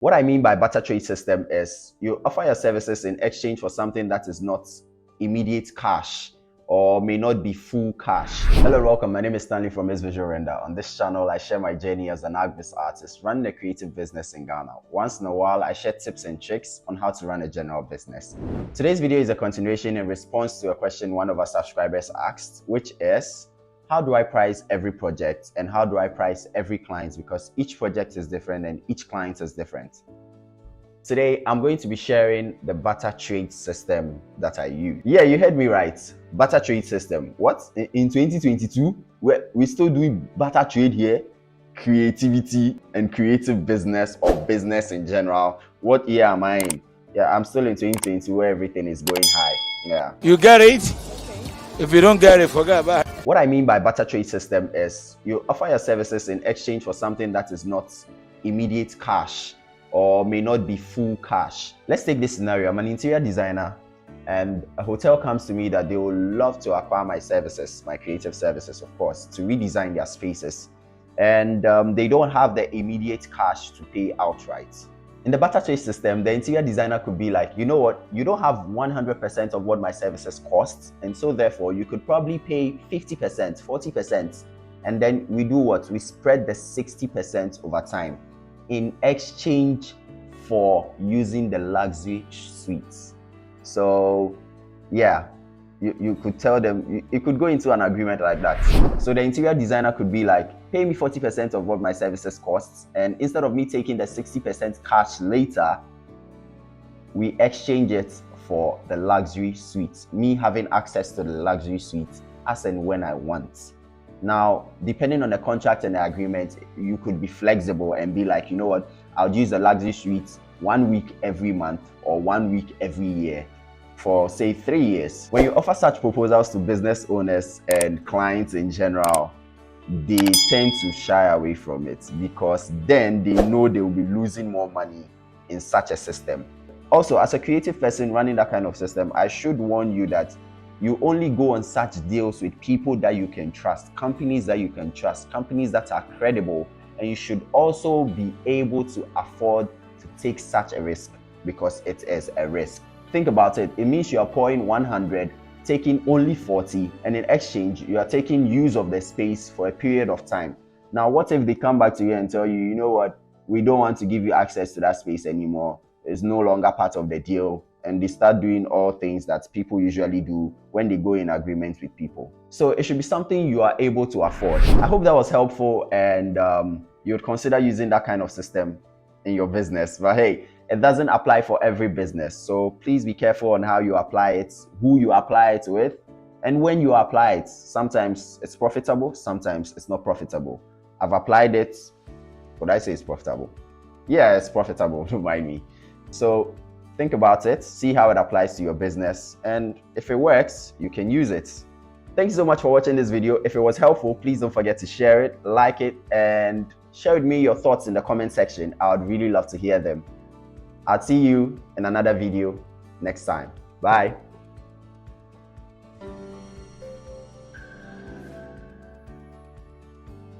What I mean by barter trade system is you offer your services in exchange for something that is not immediate cash or may not be full cash. Hello, welcome. My name is Stanley from Ace Visual Render. On this channel, I share my journey as an Agvis artist running a creative business in Ghana. Once in a while, I share tips and tricks on how to run a general business. Today's video is a continuation in response to a question one of our subscribers asked, which is, how do I price every project and how do I price every client? Because each project is different and each client is different. Today, I'm going to be sharing the barter trade system that I use. Yeah, you heard me right. Barter trade system. What? In 2022, we're still doing barter trade here? Creativity and creative business or business in general. What year am I in? Yeah, I'm still in 2020 where everything is going high. Yeah. You get it? If you don't get it, forget about it. What I mean by barter trade system is you offer your services in exchange for something that is not immediate cash or may not be full cash. Let's take this scenario. I'm an interior designer and a hotel comes to me that they would love to acquire my services, my creative services, of course, to redesign their spaces. And they don't have the immediate cash to pay outright. In the barter trade system, the interior designer could be like, you know what, you don't have 100% of what my services cost, and so therefore you could probably pay 50%, 40%, and then we do what? We spread the 60% over time in exchange for using the luxury suites. So yeah, you could tell them, you could go into an agreement like that. So the interior designer could be like, pay me 40% of what my services costs, and instead of me taking the 60% cash later, we exchange it for the luxury suite, me having access to the luxury suite as and when I want. Now, depending on the contract and the agreement, you could be flexible and be like, you know what, I'll use the luxury suite 1 week every month or 1 week every year for say 3 years. When you offer such proposals to business owners and clients in general, they tend to shy away from it because then they know they will be losing more money in such a system. Also, as a creative person running that kind of system, I should warn you that you only go on such deals with people that you can trust, companies that you can trust, companies that are credible, and you should also be able to afford to take such a risk because it is a risk. Think about it. It means you are pouring 100, taking only 40, and in exchange, you are taking use of the space for a period of time. Now, what if they come back to you and tell you, you know what, we don't want to give you access to that space anymore. It's no longer part of the deal. And they start doing all things that people usually do when they go in agreement with people. So it should be something you are able to afford. I hope that was helpful and you would consider using that kind of system in your business. But hey, it doesn't apply for every business. So please be careful on how you apply it, who you apply it with, and when you apply it. Sometimes it's profitable, sometimes it's not profitable. I've applied it. Would I say it's profitable? Yeah, it's profitable, don't mind me. So think about it, see how it applies to your business, and if it works, you can use it. Thank you so much for watching this video. If it was helpful, please don't forget to share it, like it, and share with me your thoughts in the comment section. I would really love to hear them. I'll see you in another video next time. Bye.